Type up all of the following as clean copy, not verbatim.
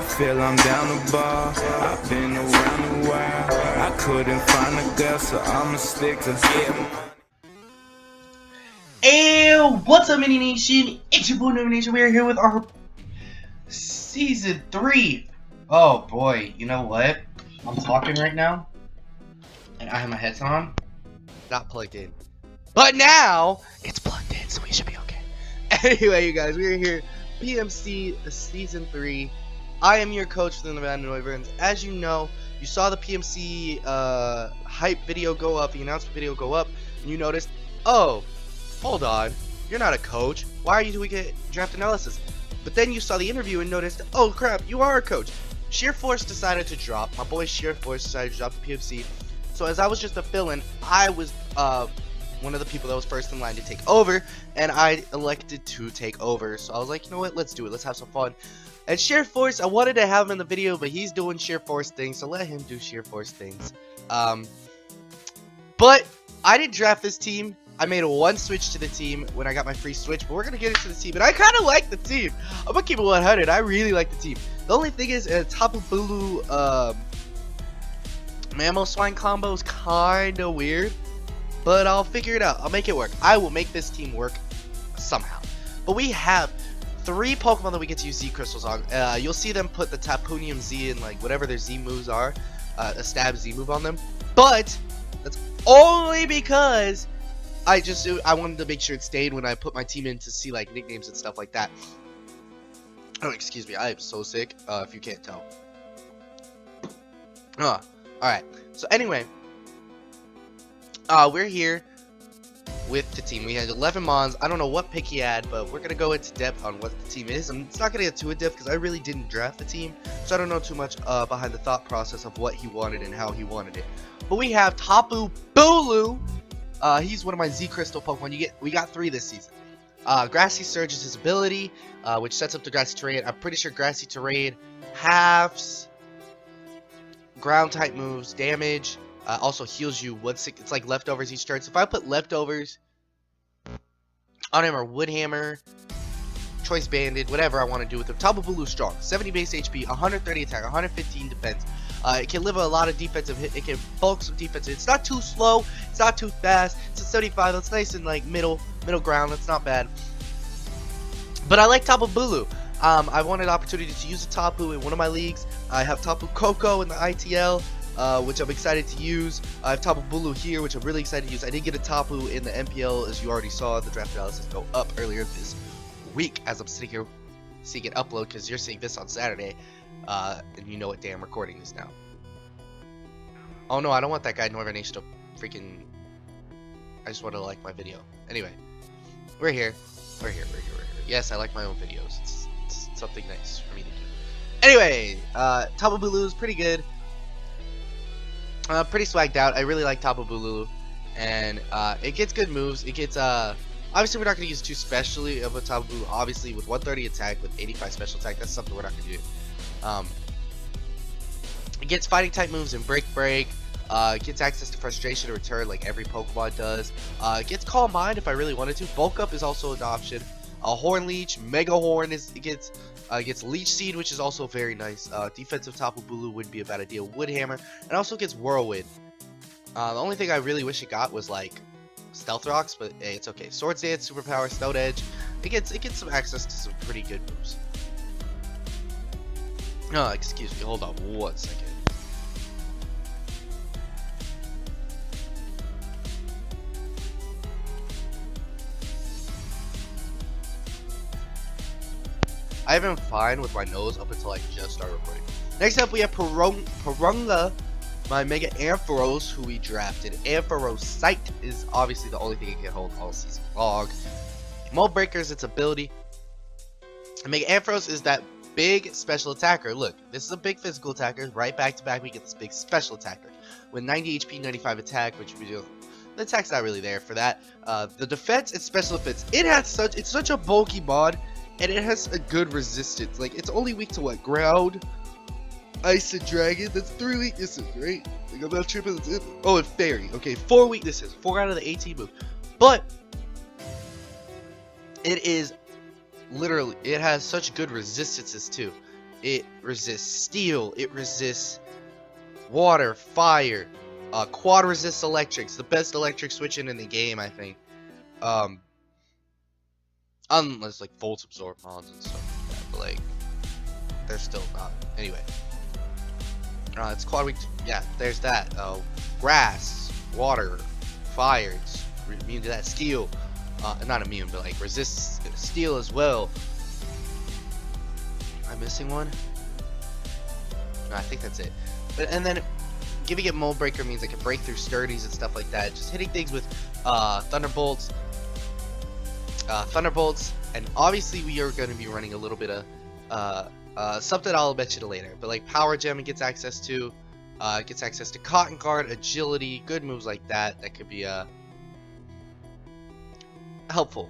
I feel I'm down the bar. I've been around the world. I couldn't find a girl, so I'ma stick to getting money. Hey, what's up, Mini Nation? It's your boy, Mini Nation. We are here with our Season 3. Oh boy, you know what? I'm talking right now, and I have my headset on. Not plugged in. But now, it's plugged in, so we should be okay. Anyway, you guys, we are here. PMC Season 3. I am your coach for the Nevada Wyverns. As you know, you saw the PMC hype video go up, the announcement video go up, and you noticed, oh, hold on, you're not a coach. Why are you doing a draft analysis? But then you saw the interview and noticed, oh crap, you are a coach. Sheer Force decided to drop. My boy Sheer Force decided to drop the PMC. So as I was just a fill-in, I was one of the people that was first in line to take over, and I elected to take over. So I was like, you know what, let's do it. Let's have some fun. And Sheer Force, I wanted to have him in the video, but he's doing Sheer Force things, so let him do Sheer Force things. But I didn't draft this team. I made one switch to the team when I got my free switch, but we're going to get into the team. And I kind of like the team. I'm going to keep it 100. I really like the team. The only thing is, Tapu Bulu Mammo Swine combo is kind of weird. But I'll figure it out. I'll make it work. I will make this team work somehow. But we have 3 Pokemon that we get to use Z Crystals on. You'll see them put the Tapunium Z in like whatever their Z moves are. A stab Z move on them. But that's only because I wanted to make sure it stayed when I put my team in to see like nicknames and stuff like that. Oh, excuse me, I am so sick, if you can't tell. Alright, so anyway, we're here with the team. We had 11 Mons. I don't know what pick he had, but we're going to go into depth on what the team is. It's not going to get too in-depth because I really didn't draft the team, so I don't know too much behind the thought process of what he wanted and how he wanted it. But we have Tapu Bulu. He's one of my Z Crystal Pokemon. We got 3 this season. Grassy Surge is his ability, which sets up the Grassy Terrain. I'm pretty sure Grassy Terrain halves ground type moves, damage, also heals you once it's like leftovers each turn. So if I put leftovers on him or Wood Hammer, Choice Banded, whatever I want to do with him. Tapu Bulu strong, 70 base HP, 130 attack, 115 defense. It can live a lot of defensive hit. It can bulk some defensive. It's not too slow. It's not too fast. It's a 75. That's nice and like middle ground. That's not bad. But I like Tapu Bulu. I wanted an opportunity to use a Tapu in one of my leagues. I have Tapu Koko in the ITL, which I'm excited to use. I have Tapu Bulu here, which I'm really excited to use. I did get a Tapu in the MPL, as you already saw the draft analysis go up earlier this week. As I'm sitting here seeing it upload, because you're seeing this on Saturday. And you know what day I'm recording this now. Oh no, I don't want that guy Northern Nation to freaking... I just want to like my video. Anyway, we're here. We're here. Yes, I like my own videos. It's something nice for me to do. Anyway, Tapu Bulu is pretty good. Pretty swagged out. I really like Tapu Bulu. And it gets good moves. It gets... Obviously, we're not going to use too specially of a Tapu Bulu. Obviously, with 130 attack, with 85 special attack, that's something we're not going to do. It gets fighting type moves and break. It gets access to frustration to return like every Pokemon does. It gets Calm Mind if I really wanted to. Bulk Up is also an option. Horn Leech, Mega Horn gets Leech Seed, which is also very nice. Defensive Tapu Bulu wouldn't be a bad idea. Wood Hammer, and also gets Whirlwind. The only thing I really wish it got was like Stealth Rocks, but hey, it's okay. Swords Dance, Superpower, Snout Edge. It gets some access to some pretty good moves. Oh, excuse me, hold on 1 second. I've been fine with my nose up until I just started recording. Next up, we have Parunga, my Mega Ampharos, who we drafted. Ampharosite is obviously the only thing it can hold all season long. Mold Breaker is its ability. Mega Ampharos is that big special attacker. Look, this is a big physical attacker. Right back to back, we get this big special attacker with 90 HP, 95 attack, which we do. The attack's not really there for that. The defense and special defense. It's such a bulky mod, and it has a good resistance. Like, it's only weak to what? Ground, Ice, and Dragon. That's 3 weaknesses, right? Like, I'm not tripping. Oh, and Fairy. Okay, 4 weaknesses. 4 out of the 18 moves. But it is literally, it has such good resistances too. It resists steel. It resists water, fire. Quad resists electric. It's the best electric switching in the game, I think. Unless like volt absorb mons and stuff like that, but like they're still not. Anyway, it's quad weak. Yeah, there's that. Grass, water, fire. It's immune to that. Steel, not immune, but like resists steel as well. Am I missing one? No, I think that's it. And then giving it mold breaker means it can break through sturdies and stuff like that. Just hitting things with thunderbolts, and obviously we are going to be running a little bit of something I'll mention later. But like power gem, it gets access to cotton guard, agility, good moves like that. That could be helpful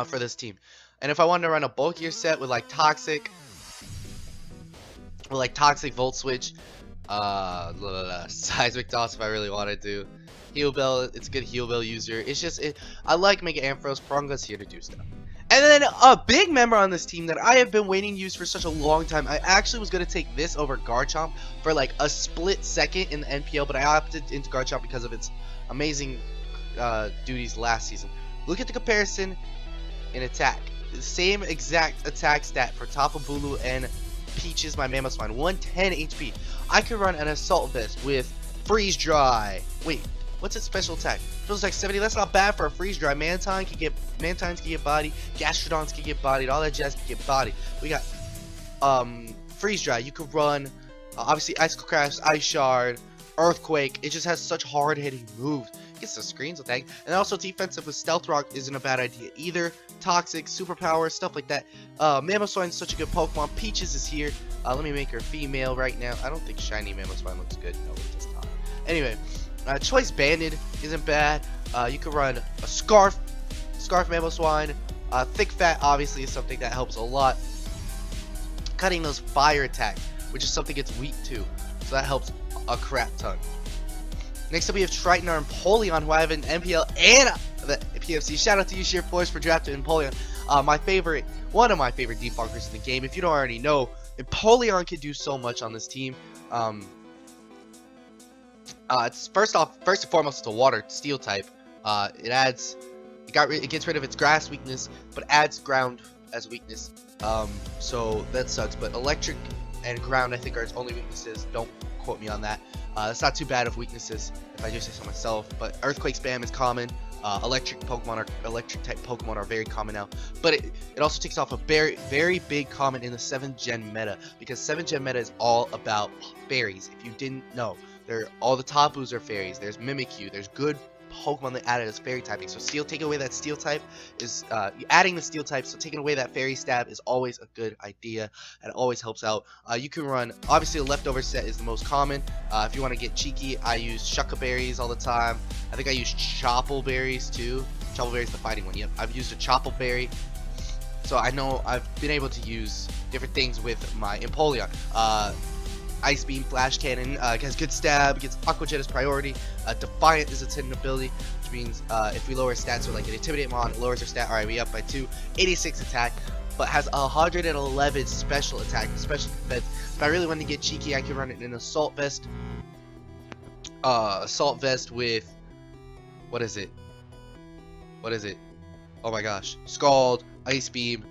for this team. And if I wanted to run a bulkier set with like toxic volt switch, seismic toss if I really wanted to, heal bell, it's a good heal bell user. It's just I like Mega Ampharos. Pronga's here to do stuff. And then a big member on this team that I have been waiting to use for such a long time. I actually was gonna take this over Garchomp for like a split second in the NPL, but I opted into Garchomp because of its amazing duties last season. Look at the comparison in attack. The same exact attack stat for Tapu Bulu and Peaches, my Mammoth Swine. 110 HP. I could run an Assault Vest with Freeze Dry. Wait, what's its special attack? Feels like 70. That's not bad for a Freeze Dry. Mantines can get bodied. Gastrodons can get bodied. All that jazz can get bodied. We got Freeze Dry. You could run obviously Icicle Crash, Ice Shard, Earthquake. It just has such hard hitting moves. Gets the screens with that. And also defensive with Stealth Rock isn't a bad idea either. Toxic, superpower, stuff like that. Mamoswine is such a good Pokemon. Peaches is here. Let me make her female right now. I don't think shiny Mamoswine looks good. No, it does not. Anyway, Choice Banded isn't bad. You can run a Scarf Mamoswine. Thick Fat obviously is something that helps a lot. Cutting those fire attacks, which is something it's weak to. So that helps a crap ton. Next up we have Triton and Empoleon, who I have in MPL and the PMC. Shout out to you, Sheer Force, for drafting Empoleon. One of my favorite defoggers in the game. If you don't already know, Empoleon can do so much on this team. It's first and foremost, it's a water steel type. It gets rid of its grass weakness, but adds ground as a weakness. So that sucks. But electric and ground, I think, are its only weaknesses. Don't quote me on that. It's not too bad of weaknesses if I do say so myself. But Earthquake spam is common. Electric type Pokemon are very common now. But it also takes off a very, very big comment in the 7th gen meta, because 7th gen meta is all about fairies. If you didn't know, all the Tapus are fairies. There's Mimikyu. There's good Pokemon that added as fairy typing. So taking away that steel type is adding the steel type. So taking away that fairy stab is always a good idea, and it always helps out. You can run, obviously the leftover set is the most common. If you want to get cheeky, I use Shucca Berries all the time. I think I use Chople Berries too. Chople Berries, the fighting one. Yep, I've used a Chople Berry. So I know I've been able to use different things with my Empoleon. Ice Beam, Flash Cannon, has good stab, gets Aqua Jet as priority. Defiant is its hidden ability, which means if we lower stats with like an Intimidate Mon, it lowers our stat. Alright, we up by 2. 86 attack, but has 111 special attack, special defense. If I really want to get cheeky, I can run it in an Assault Vest. Assault Vest with, what is it? Oh my gosh. Scald, Ice Beam,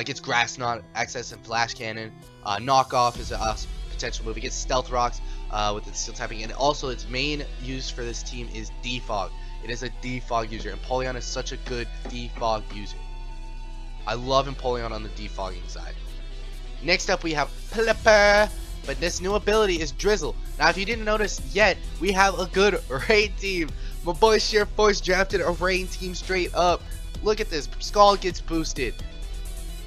gets Grass Knot, Access, and Flash Cannon. Knockoff is a potential move. It gets Stealth Rocks with its steel typing, and also its main use for this team is Defog. It is a Defog user. Empoleon is such a good Defog user. I love Empoleon on the defogging side. Next up we have Plipper, but this new ability is Drizzle. Now if you didn't notice yet, we have a good rain team. My boy Sheer Force drafted a rain team straight up. Look at this. Scald gets boosted.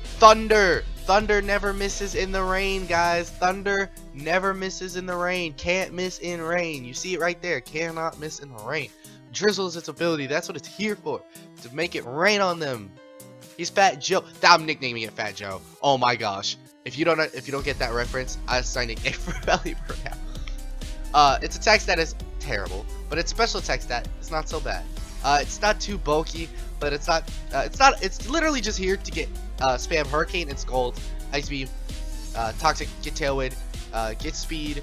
Thunder never misses in the rain, guys. Thunder never misses in the rain. Can't miss in rain. You see it right there. Cannot miss in the rain. Drizzle is its ability. That's what it's here for. To make it rain on them. He's Fat Joe. I'm nicknaming it Fat Joe. Oh my gosh. If you don't get that reference, I assigned it for Valley for now. Its attack stat is terrible, but its special attack stat is not so bad. It's not too bulky, but it's literally just here to get spam Hurricane and Scald Ice Beam, Toxic, get Tailwind, get Speed,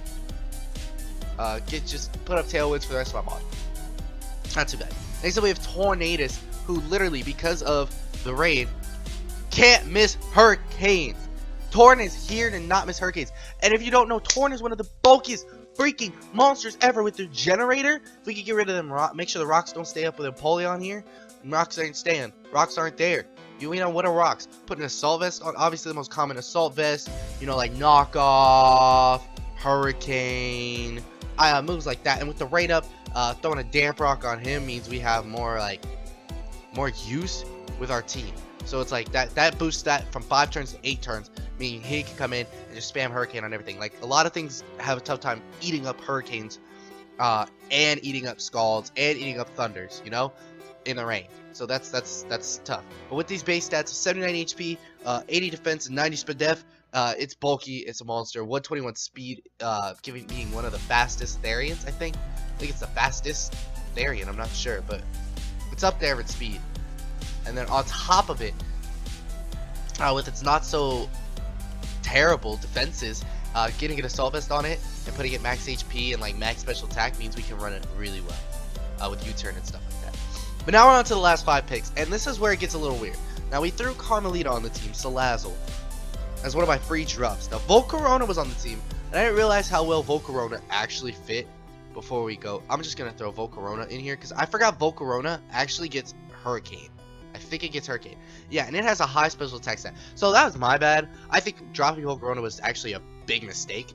just put up Tailwinds for the rest of my mod. Not too bad. Next up we have Tornadus, who literally, because of the rain, can't miss Hurricanes. Torn is here to not miss Hurricanes. And if you don't know, Torn is one of the bulkiest freaking monsters ever with their generator. If we could get rid of them, make sure the rocks don't stay up with Empoleon here. Rocks ain't staying. Rocks aren't there. You know, what are rocks? Put an assault vest on. Obviously, the most common assault vest. You know, like knockoff, hurricane, moves like that. And with the rain up, throwing a damp rock on him means we have more use with our team. So it's like that boosts that from 5 turns to 8 turns, meaning he can come in and just spam hurricane on everything. Like a lot of things have a tough time eating up hurricanes, and eating up scalds and eating up thunders, you know, in the rain. So that's tough. But with these base stats, 79 HP, 80 defense, and 90 speed def, it's bulky. It's a monster. 121 speed, being one of the fastest Therians. I think it's the fastest Therian. I'm not sure, but it's up there with speed. And then on top of it, with its not so terrible defenses, getting an assault vest on it and putting it max HP and like max special attack means we can run it really well, with U-turn and stuff like that. But now we're on to the last 5 picks, and this is where it gets a little weird. Now we threw Carmelita on the team, Salazzle, as one of my free drops. Now Volcarona was on the team, and I didn't realize how well Volcarona actually fit. Before we go, I'm just gonna throw Volcarona in here because I forgot Volcarona actually gets Hurricane. I think it gets Hurricane. Yeah, and it has a high special attack stat. So that was my bad. I think dropping Volcarona was actually a big mistake,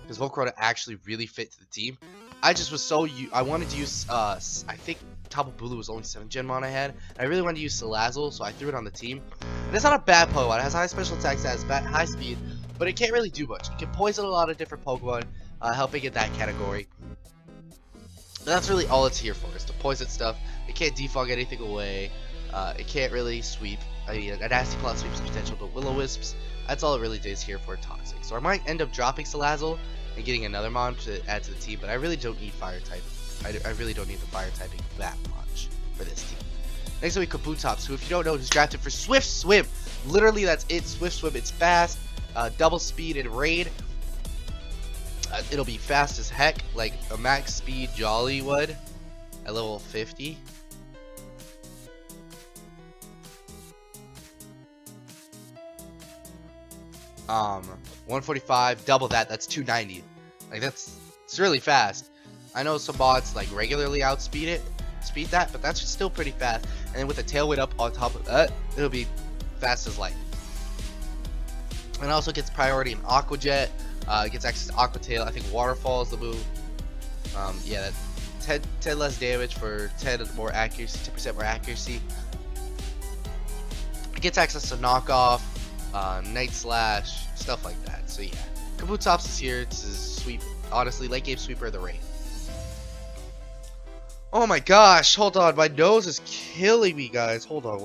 because Volcarona actually really fit to the team. I just was I wanted to use, I think Tapu Bulu was only 7th gen mon I had. And I really wanted to use Salazzle, so I threw it on the team. And it's not a bad Pokemon. It has high special attack stats, high speed, but it can't really do much. It can poison a lot of different Pokemon, helping in that category. And that's really all it's here for, is to poison stuff. It can't defog anything away. It can't really sweep. I mean, a Nasty Plot sweeps potential, but Will-O-Wisps, that's all it really is here for Toxic. So I might end up dropping Salazzle and getting another mon to add to the team, but I really don't need Fire type. I really don't need the Fire typing that much for this team. Next up we have Kabutops, who if you don't know is drafted for Swift Swim. Literally that's it, Swift Swim. It's fast, double speed and raid. It'll be fast as heck, like a max speed Jolly would at level 50. Um, 145, double that, that's 290. Like it's really fast. I know some mods like regularly speed that, but that's still pretty fast. And then with the tailwind up on top of that, it'll be fast as light. And it also gets priority in Aqua Jet. It gets access to Aqua Tail. I think Waterfall is the move. Yeah, that's 10 less damage for 10 more accuracy, 10% more accuracy. It gets access to Knockoff, Night Slash, stuff like that. So yeah, Kabutops is here to sweep. Honestly, late game sweeper of the rain. Oh my gosh, hold on, my nose is killing me, guys. Hold on.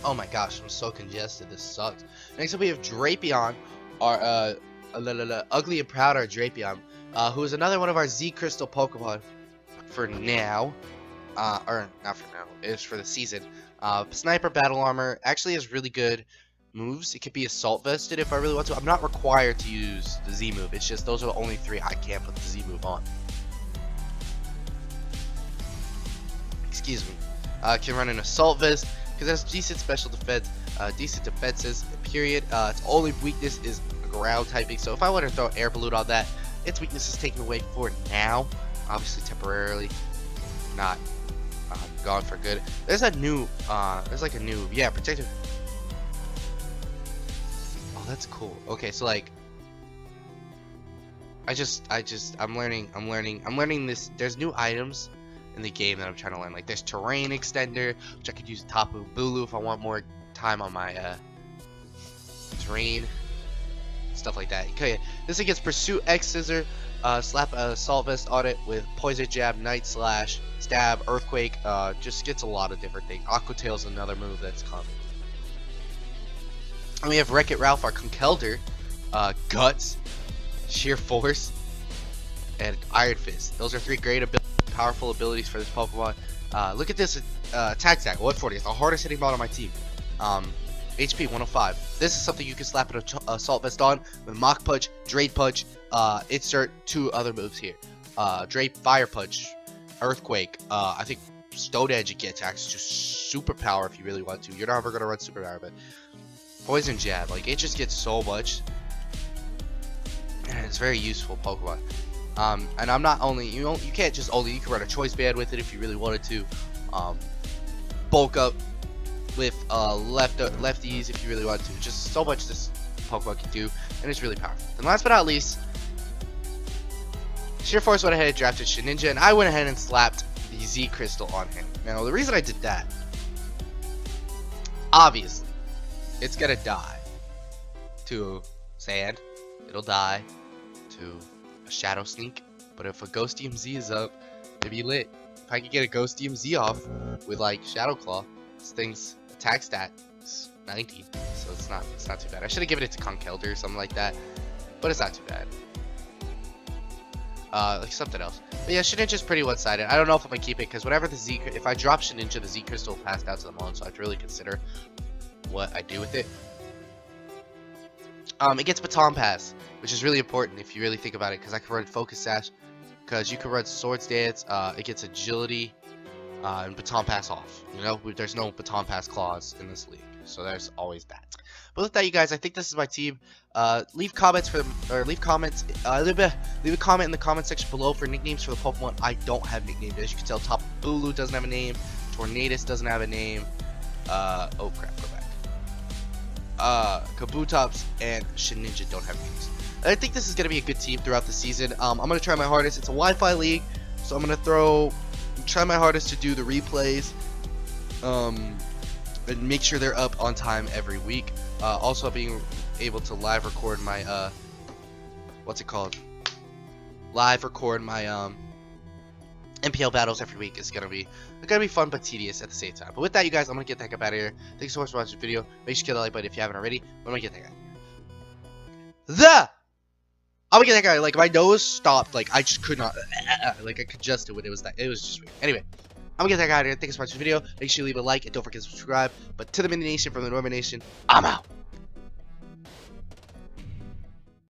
Oh my gosh, I'm so congested. This sucks. Next up, we have Drapion, our ugly and proud, our Drapion, who is another one of our Z Crystal Pokemon for now, or not for now. It's for the season. Sniper, Battle Armor, actually has really good moves. It could be Assault Vested if I really want to. I'm not required to use the Z move. It's just those are the only 3 I can't put the Z move on. Excuse me. Can run an Assault Vest. Because it has decent special defense, decent defenses, period. Its only weakness is ground typing, so if I want to throw Air Balloon on that, its weakness is taken away for now. Obviously temporarily, not gone for good. There's a new, yeah, protective. Oh, that's cool. Okay, so like, I'm learning this. There's new items in the game that I'm trying to learn. Like there's terrain extender, which I could use Tapu Bulu if I want more time on my terrain stuff like that. Okay, this thing gets Pursuit X Scissor, slap a Assault Vest on it with Poison Jab, Night Slash, Stab, Earthquake, just gets a lot of different things. Aqua Tail's another move that's common. And we have Wreck-It Ralph, our Conkeldurr, Guts, Sheer Force, and Iron Fist. Those are 3 great powerful abilities for this Pokemon. Look at this attack stat, 140. It's the hardest hitting mod on my team. HP 105. This is something you can slap an Assault Vest on with Mach Punch, Drain Punch, insert 2 other moves here. Drain Fire Punch, Earthquake, I think Stone Edge attacks just super power if you really want to. You're not ever going to run super power, but Poison Jab, like, it just gets so much. And it's very useful Pokemon. And I'm not only, you can't just only, you can run a Choice Band with it if you really wanted to. Bulk up with lefties if you really want to. Just so much this Pokemon can do, and it's really powerful. And last but not least, Sheer Force went ahead and drafted Shedinja, and I went ahead and slapped the Z Crystal on him. Now, the reason I did that, obviously, it's gonna die to sand, it'll die to a Shadow Sneak, but if a Ghost EMZ is up, it'd be lit. If I could get a Ghost EMZ off with like Shadow Claw, this thing's attack stat is 19, so it's not too bad. I should have given it to Conkeldurr or something like that, but it's not too bad. Like something else. But yeah, Shedinja's pretty one-sided. I don't know if I'm gonna keep it because whenever if I drop Shedinja, the Z Crystal will pass down to the Mon, so I have to really consider what I do with it. It gets Baton Pass, which is really important if you really think about it, because I can run Focus Sash, because you can run Swords Dance. It gets Agility, and Baton Pass off. You know, there's no Baton Pass clause in this league, so there's always that. But with that, you guys, I think this is my team. Leave comments leave a comment in the comment section below for nicknames for the Pokemon. I don't have nicknames. As you can tell, Tapu Bulu doesn't have a name. Tornadus doesn't have a name. Oh crap, go back. Kabutops and Shedinja don't have names. I think this is going to be a good team throughout the season. I'm going to try my hardest. It's a Wi-Fi league, so I'm going to try my hardest to do the replays, and make sure they're up on time every week. Also being able to live record my, live record my, MPL battles every week is gonna be fun but tedious at the same time. But with that, you guys, I'm gonna get the heck up out of here. Thank you so much for watching the video. Make sure you hit the like button if you haven't already. But I'm gonna get that guy. I'm gonna get that guy. Like, my nose stopped. Like, I just could not. Like, I congested when it was just weird. Anyway, I'm gonna get that guy out of here. Thank you so much for watching the video. Make sure you leave a like and don't forget to subscribe. But to the Mini Nation from the Norman Nation, I'm out.